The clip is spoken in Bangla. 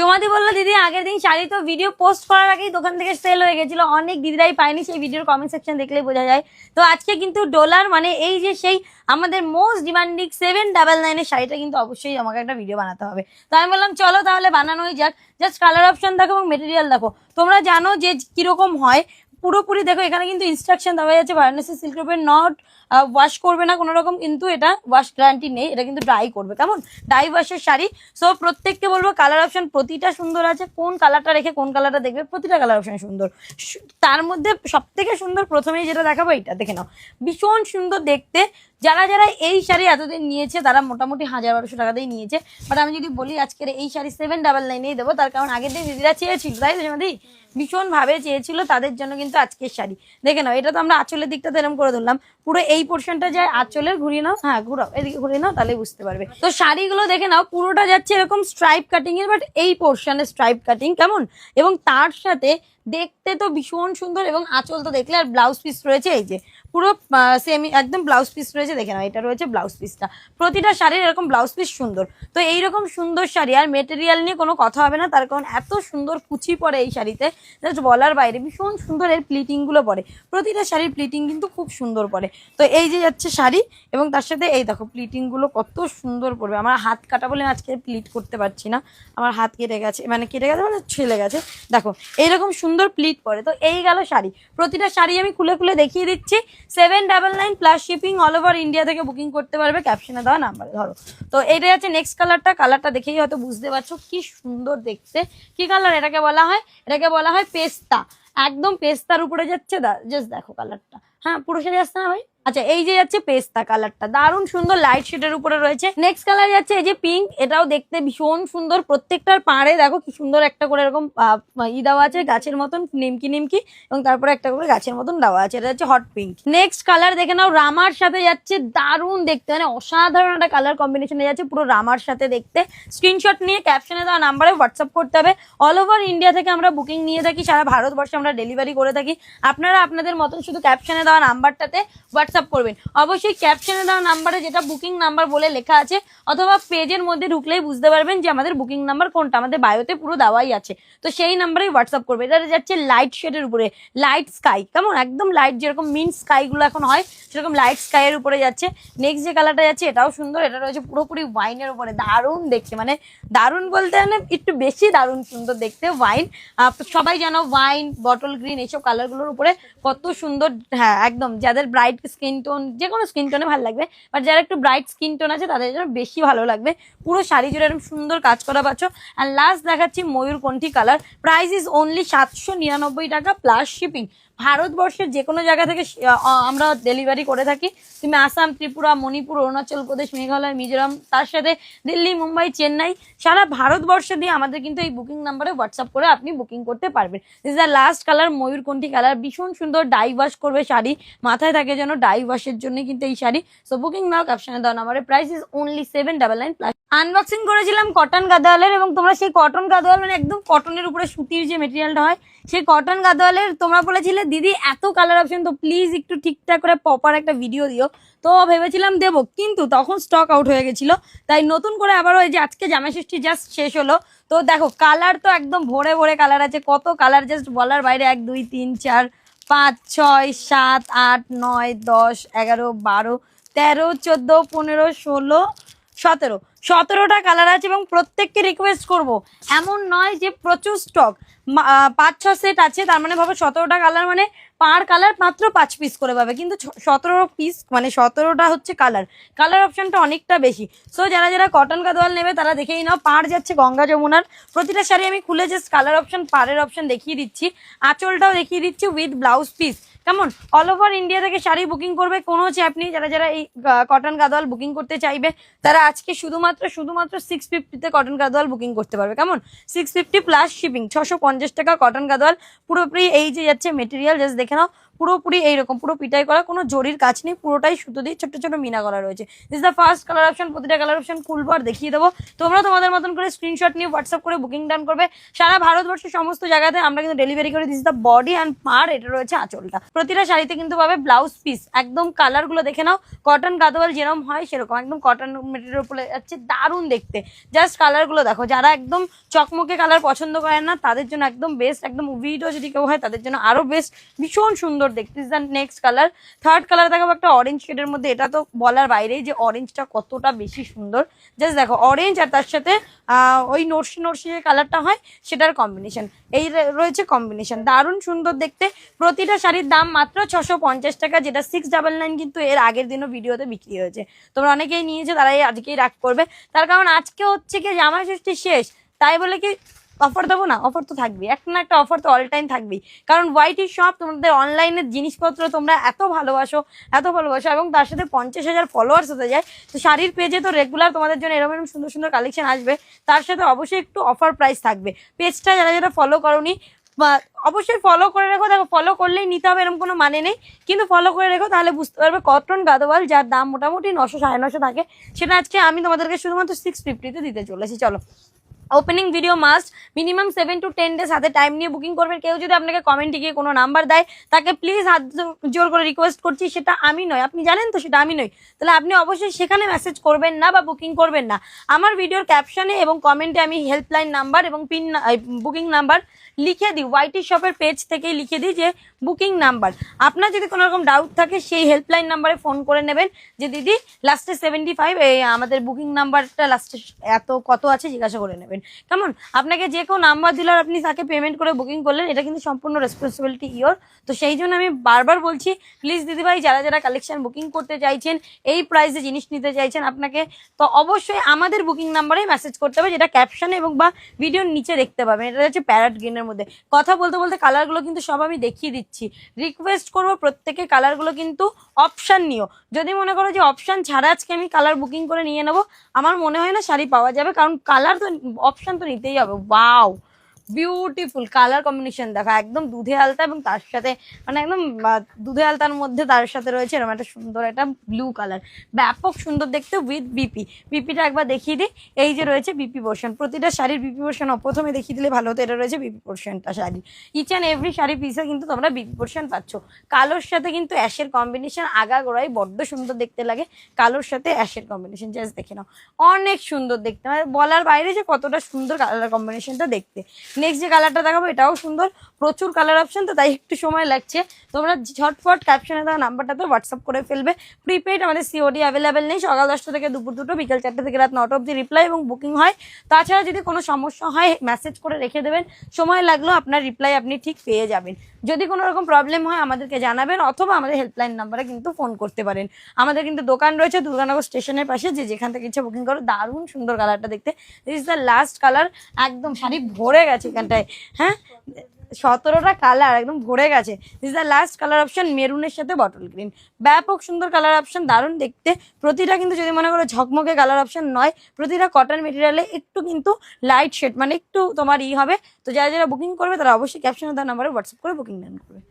সোমাদি বললো দিদি আগের দিন শাড়ি তো ভিডিও পোস্ট করার আগেই দোকান থেকে সেল হয়ে গেছিল, অনেক দিদিরাই পায়নি, সেই ভিডিওর কমেন্ট সেকশন দেখলেই বোঝা যায়। তো আজকে কিন্তু ডলার মানে এই যে সেই আমাদের মোস্ট ডিমান্ডিং 799 এর শাড়িটা কিন্তু অবশ্যই আমাকে একটা ভিডিও বানাতে হবে। তো আমি বললাম চলো তাহলে বানানোই যাক। জাস্ট কালার অপশন দেখো এবং মেটেরিয়াল দেখো, তোমরা জানো যে কিরকম হয় পুরোপুরি। দেখো এখানে কিন্তু ইনস্ট্রাকশন দেওয়া যাচ্ছে বারাণসী সিল্ক রূপের নট ওয়াশ করবে না কোনো রকম, কিন্তু এটা ওয়াশ গ্যারান্টি নেই, এটা কিন্তু ড্রাই করবে। কেমন ড্রাই ওয়াশের শাড়ি। সো প্রত্যেককে বলবো কালার অপশন প্রতিটা সুন্দর আছে, কোন কালারটা রেখে কোন কালারটা দেখবে, প্রতিটা কালার অপশন সুন্দর। তার মধ্যে সব থেকে সুন্দর প্রথমেই যেটা দেখাবো এইটা দেখে নাও, ভীষণ সুন্দর দেখতে। যারা যারা এই শাড়ি এতদিন নিয়েছে তারা মোটামুটি 1000-1200 টাকাতেই নিয়েছে। বাট আমি যদি বলি আজকের এই শাড়ি 799 দেবো, তার কারণ আগের দিন দিদিরা চেয়েছিল, তাই তো আমাদের ভীষণ ভাবে চেয়েছিল, তাদের জন্য কিন্তু আজকের শাড়ি দেখে নাও। এটা তো আমরা আঁচলের দিকটাতে এরকম করে ধরলাম, পুরো এই পোর্শনটা যায় আঁচলের, ঘুরিয়ে নাও, হ্যাঁ ঘুরাও, এদিকে ঘুরিয়ে নাও, তাহলে বুঝতে পারবে। তো শাড়িগুলো দেখে নাও পুরোটা যাচ্ছে এরকম স্ট্রাইপ কাটিং এর, বাট এই পোর্শনে স্ট্রাইপ কাটিং কেমন, এবং তার সাথে দেখতে তো ভীষণ সুন্দর। এবং আঁচল তো দেখলে, আর ব্লাউজ পিস রয়েছে এই যে পুরো সেমি একদম ব্লাউজ পিস রয়েছে, দেখে নাও এটা রয়েছে ব্লাউজ পিসটা। প্রতিটা শাড়ির এরকম ব্লাউজ পিস সুন্দর। তো এইরকম সুন্দর শাড়ি, আর মেটেরিয়াল নিয়ে কোনো কথা হবে না, তার কারণ এত সুন্দর কুচি পড়ে এই শাড়িতে, জাস্ট বলার বাইরে। ভীষণ সুন্দর এর প্লিটিং গুলো পড়ে, প্রতিটা শাড়ির প্লিটিং কিন্তু খুব সুন্দর পড়ে। তো এই যে যাচ্ছে শাড়ি, এবং তার সাথে এই দেখো প্লিটিং গুলো কত সুন্দর পড়বে। আমার হাত কাটা বলে আজকে প্লিট করতে পারছি না, আমার হাত কেটে গেছে, মানে কেটে গেছে মানে ছেলে গেছে। দেখো এইরকম সুন্দর প্লিট পড়ে। তো এই গেল শাড়ি, প্রতিটা শাড়ি আমি খুলে খুলে দেখিয়ে দিচ্ছি। 799 plus shipping, all over India থেকে বুকিং করতে পারবে ক্যাপশনে দেওয়া নাম্বারে। ধরো তো এটা হচ্ছে নেক্সট কালারটা, কালারটা দেখেই হয়তো বুঝতে পারছো কি সুন্দর দেখতে। কি কালার এটাকে বলা হয়? এটাকে বলা হয় পেস্তা, একদম পেস্তার উপরে যাচ্ছে। জাস্ট দেখো কালারটা, হ্যাঁ পুরো শাড়ি আসছে না ভাই? আচ্ছা এই যে যাচ্ছে পেস্তা কালারটা, দারুণ সুন্দর লাইট শেডের উপরে রয়েছে। নেক্সট কালার যাচ্ছে এই যে পিঙ্ক, এটাও দেখতে ভীষণ সুন্দর। প্রত্যেকটার পাড়ে দেখো কি সুন্দর একটা করে এরকম দেওয়া আছে গাছের মতন, নিমকি নিমকি, এবং তারপরে একটা করে গাছের মতন দেওয়া আছে। এটা হচ্ছে হট পিঙ্ক। নেক্সট কালার দেখে নাও, রামার সাথে যাচ্ছে, দারুণ দেখতে, মানে অসাধারণ একটা কালার কম্বিনেশনে যাচ্ছে পুরো রামার সাথে দেখতে। স্ক্রিনশট নিয়ে ক্যাপশনে দেওয়া নাম্বারে হোয়াটসঅ্যাপ করতে হবে। অল ওভার ইন্ডিয়া থেকে আমরা বুকিং নিয়ে থাকি, সারা ভারতবর্ষে আমরা ডেলিভারি করে থাকি। আপনারা আপনাদের মতন শুধু ক্যাপশনে দেওয়া নাম্বারটাতে হোয়াটসঅ্যাপ করবেন। অবশ্যই ক্যাপশনে দেওয়া নাম্বারে যেটা বুকিং নাম্বার বলে লেখা আছে, অথবা পেজের মধ্যে ঢুকলেই বুঝতে পারবেন যে আমাদের বুকিং নাম্বার কোনটা, আমাদের বায়োতে পুরো দেওয়াই আছে। তো সেই নাম্বারে হোয়াটসঅ্যাপ করবে। এটা যাচ্ছে লাইট শেডের উপরে, লাইট স্কাই, কেমন একদম লাইট, যেরকম মিন্ট স্কাই গুলো এখন হয় সেরকম লাইট স্কাই এর উপরে যাচ্ছে। নেক্সট যে কালারটা যাচ্ছে এটাও সুন্দর, এটা রয়েছে পুরোপুরি ওয়াইনের উপরে, দারুণ দেখতে, মানে দারুণ বলতে মানে একটু বেশি দারুণ সুন্দর দেখতে। ওয়াইন, সবাই জানো ওয়াইন, বটল গ্রিন, এইসব কালারগুলোর উপরে কত সুন্দর। হ্যাঁ একদম, যাদের ব্রাইট স্কিন টোন, যে কোনো স্কিন টোনে ভালো লাগবে, বাট যারা একটু ব্রাইট স্কিন টোন আছে তাদের জন্য বেশি ভালো লাগবে। পুরো শাড়ি জুড়ে এরকম সুন্দর কাজ করা পাচ্ছ। আর লাস্ট দেখাচ্ছি ময়ূরকণ্ঠী কালার, প্রাইস ইজ অনলি 799 টাকা প্লাস শিপিং। ভারতবর্ষের যে কোনো জায়গা থেকে আমরা ডেলিভারি করে থাকি। তুমি আসাম, ত্রিপুরা, মণিপুর, অরুণাচল প্রদেশ, মেঘালয়, মিজোরাম, তার সাথে দিল্লি, মুম্বাই, চেন্নাই, সারা ভারতবর্ষে দিয়ে আমাদের কিন্তু এই বুকিং নাম্বারে হোয়াটসঅ্যাপ করে আপনি বুকিং করতে পারবেন। This is the last colour, ময়ূরকণ্ঠী কালার, ভীষণ সুন্দর। ডাই ওয়াশ করবে শাড়ি, মাথায় থাকে যেন ডাই ওয়াশের জন্য কিন্তু এই শাড়ি। সো বুকিং নাও ক্যাপশনে দেওয়া নাম্বারে। Price is only 799 plus. Unboxing করেছিলাম কটন গাদোয়ালের, এবং তোমরা সেই কটন গাদোয়াল মানে একদম কটনের উপরে সুতির যে মেটেরিয়ালটা হয় সেই কটন গাদোয়ালের তোমরা বলেছিলে দিদি এত কালার অপশন, তো প্লিজ একটু ঠিকঠাক করে প্রপার একটা ভিডিও দিও। তো ভেবেছিলাম দেবো, কিন্তু তখন স্টক আউট হয়ে গেছিলো, তাই নতুন করে আবারও এই যে আজকে জামাই ষষ্ঠী জাস্ট শেষ হলো। তো দেখো কালার তো একদম ভরে ভরে কালার আছে, কত কালার জাস্ট বলার বাইরে। 1 2 3 4 5 6 7 8 9 10 11 12 13 14 15 16 17টা কালার আছে। এবং প্রত্যেককে রিকোয়েস্ট করব, এমন নয় যে প্রচুর স্টক, 5-6 সেট আছে, তার মানে ভাবো 17টা কালার, মানে পার কালার মাত্র 5 পিস করে পাবে, কিন্তু 17 পিস মানে 17টা হচ্ছে কালার। কালার অপশনটা অনেকটা বেশি। সো যারা যারা কটন গাদোয়াল নেবে তারা দেখেই নাও। পাড় যাচ্ছে গঙ্গা যমুনার। প্রতিটা শাড়ি আমি খুলে জাস্ট কালার অপশন, পাড়ের অপশন দেখিয়ে দিচ্ছি, আঁচলটাও দেখিয়ে দিচ্ছি উইথ ব্লাউজ পিস। কেমন অল ওভার ইন্ডিয়া থেকে শাড়ি বুকিং করবে, কোনো চাপ নেই। যারা যারা এই কটন গাদোয়াল বুকিং করতে চাইবে তারা আজকে শুধুমাত্র 650-তে কটন গাদোয়াল বুকিং করতে পারবে। কেমন 650 প্লাস শিপিং, 650 টাকা কটন গাদোয়াল পুরোপুরি। এই যে যাচ্ছে মেটেরিয়াল জাস্ট দেখে নাও, পুরোপুরি এইরকম পুরো পিটাই করা, কোনো জরির কাজ নেই, পুরোটাই সুতো দিয়ে ছোট ছোট মিনা করা রয়েছে। This the first colour option. প্রতিটা কালার অপশন খুলবো আর দেখিয়ে দেবো, তোমরা তোমাদের মতন করে স্ক্রিনশট নিয়ে হোয়াটসঅ্যাপ করে বুকিং ডান করবে। সারা ভারতবর্ষের সমস্ত জায়গাতে আমরা কিন্তু ডেলিভারি করে। দিস দ্য বডি অ্যান্ড পার, এটা রয়েছে আঁচলটা। প্রতিটা শাড়িতে কিন্তু পাবে ব্লাউজ পিস। একদম কালার গুলো দেখে নাও, কটন গাদোয়াল যেরকম হয় সেরকম একদম কটন মেটেরিয়াল উপরে যাচ্ছে, দারুণ দেখতে। জাস্ট কালার গুলো দেখো, যারা একদম চকমকে কালার পছন্দ করেন না তাদের জন্য একদম বেস্ট, একদম ভিডিও যদি কেউ হয় তাদের জন্য আরো বেস্ট, ভীষণ সুন্দর দেখতে। Is the next colour. Third colour দেখাবো একটা অরেঞ্জ শেডের মধ্যে। এটা তো বলার বাইরেই যে অরেঞ্জটা কতটা বেশি সুন্দর। জাস্ট দেখো অরেঞ্জ আর তার সাথে ওই নরসি নরসি যে কালারটা হয় সেটার কম্বিনেশন, এই রয়েছে কম্বিনেশন, দারুণ সুন্দর দেখতে। প্রতিটা শাড়ির দাম মাত্র 650 টাকা, যেটা 699 কিন্তু এর আগের দিনও ভিডিওতে বিক্রি হয়েছে। তোমরা অনেকেই নিয়েছে, তারাই আজকেই রাগ করবে, তার কারণ আজকে হচ্ছে কি জামাই ষষ্ঠী শেষ, তাই বলে কি অফার দেবো না? অফার তো থাকবেই, একটা না একটা অফার তো অল টাইম থাকবেই। কারণ ওয়াইটি শপ, তোমাদের অনলাইনের জিনিসপত্র তোমরা এত ভালোবাসো এবং তার সাথে 50,000 ফলোয়ার্স হতে যায়, তো শাড়ির পেজে তো রেগুলার তোমাদের জন্য এরকম এরকম সুন্দর সুন্দর কালেকশন আসবে, তার সাথে অবশ্যই একটু অফার প্রাইস থাকবে। পেজটা যারা যারা ফলো করোনি অবশ্যই ফলো করে রেখো। দেখো ফলো করলেই নিতে হবে এরকম কোনো মানে নেই, কিন্তু ফলো করে রেখো, তাহলে বুঝতে পারবে। কটন গাদোয়াল যার দাম মোটামুটি 900 950 থাকে, সেটা আজকে আমি তোমাদেরকে শুধুমাত্র 650-তে দিতে চলেছি। চলো, opening video must, minimum 7 to 10 days হাতে টাইম নিয়ে বুকিং করবেন। কেউ যদি আপনাকে কমেন্টে গিয়ে কোনো নাম্বার দেয়, তাকে প্লিজ হাত জোর করে রিকোয়েস্ট করছি, সেটা আমি নয়, আপনি জানেন তো সেটা আমি নই, তাহলে আপনি অবশ্যই সেখানে মেসেজ করবেন না বা বুকিং করবেন না। আমার ভিডিওর ক্যাপশনে এবং কমেন্টে আমি হেল্পলাইন নাম্বার এবং বুকিং নাম্বার লিখে দিই, ওয়াইটি শপের পেজ থেকেই লিখে দিই যে বুকিং নাম্বার। আপনার যদি কোনো রকম ডাউট থাকে সেই হেল্পলাইন নাম্বারে ফোন করে নেবেন যে দিদি লাস্টে 75, এই আমাদের বুকিং নাম্বারটা লাস্টে এত কত আছে জিজ্ঞাসা করে নেবেন। কেমন? আপনাকে যে কেউ নাম্বার দিল আর আপনি তাকে পেমেন্ট করে বুকিং করলেন, এটা কিন্তু সম্পূর্ণ রেসপন্সিবিলিটি ইয়োর। তো সেই জন্য আমি বারবার বলছি, প্লিজ দিদিভাই যারা যারা কালেকশন বুকিং করতে চাইছেন, এই প্রাইসে জিনিস নিতে চাইছেন আপনাকে, তো অবশ্যই আমাদের বুকিং নাম্বারে মেসেজ করতে হবে, যেটা ক্যাপশনে এবং বা ভিডিওর নিচে দেখতে পাবেন। এটা হচ্ছে প্যারট গ্রিনের মধ্যে। কথা বলতে বলতে কালারগুলো কিন্তু সব আমি দেখিয়ে দিচ্ছি। রিকোয়েস্ট করবো প্রত্যেকে কালারগুলো কিন্তু অপশান নিও। যদি মনে করো যে অপশান ছাড়া আজকে আমি কালার বুকিং করে নিয়ে নেবো, আমার মনে হয় না শাড়ি পাওয়া যাবে, কারণ কালার তো অপশান তো নিতেই হবে। ওয়াও, বিউটিফুল কালার কম্বিনেশন দেখা, একদম দুধে আলতা এবং তার সাথে মানে একদম দুধে আলতার মধ্যে তার সাথে রয়েছে এরকম একটা সুন্দর একটা ব্লু কালার, ব্যাপক সুন্দর দেখতে উইথ বিপি। বিপিটা একবার দেখিয়ে দিই, এই যে রয়েছে বিপি পোর্শন, প্রতিটা শাড়ির বিপি পোর্শন প্রথমে দেখিয়ে দিলে ভালো হতো। এটা রয়েছে বিপি পোর্শনটা sari, each and every sari পিসে কিন্তু তোমরা বিপি পোর্শন পাচ্ছ। কালোর সাথে কিন্তু অ্যাশের কম্বিনেশন আগাগোড়াই বড্ড সুন্দর দেখতে লাগে। কালোর সাথে অ্যাশের কম্বিনেশন জাস্ট দেখে নাও, অনেক সুন্দর দেখতে, মানে বলার বাইরে যে কতটা সুন্দর কালার কম্বিনেশনটা দেখতে। নেক্সট যে কালারটা দেখাবো এটাও সুন্দর, প্রচুর কালার অপশন, তো তাই একটু সময় লাগছে। তোমরা ঝটফট ক্যাপশনে দেওয়া নাম্বারটাতে হোয়াটসঅ্যাপ করে ফেলবে। প্রিপেড আমাদের সিওডি অ্যাভেলেবেল নেই, সকাল 10টা থেকে দুপুর 2টো, বিকেল 4টা থেকে রাত 9টা অবধি রিপ্লাই এবং বুকিং হয়। তাছাড়া যদি কোনো সমস্যা হয় মেসেজ করে রেখে দেবেন, সময় লাগলেও আপনার রিপ্লাই আপনি ঠিক পেয়ে যাবেন। যদি কোনো রকম প্রবলেম হয় আমাদেরকে জানাবেন, অথবা আমাদের হেল্পলাইন নাম্বারে কিন্তু ফোন করতে পারেন। আমাদের কিন্তু দোকান রয়েছে দুর্গানগর স্টেশনের পাশে, যে যেখান থেকে ইচ্ছে বুকিং করো। দারুণ সুন্দর কালারটা দেখতে, this is the last colour. একদম শাড়ি ভরে গেছে এখানটায়, হ্যাঁ 17টা কালার একদম ভরে গেছে। This the last colour option, মেরুনের সাথে বটল গ্রিন, ব্যাপক সুন্দর কালার অপশন, দারুণ দেখতে। প্রতিটা কিন্তু যদি মনে করো ঝকমকে কালার অপশন নয়, প্রতিটা কটন মেটেরিয়ালে একটু কিন্তু লাইট শেড, মানে একটু তোমার হবে। তো যারা যারা বুকিং করবে তারা অবশ্যই ক্যাপশনে দেওয়া নাম্বারে হোয়াটসঅ্যাপ করে বুকিং নেন করবে।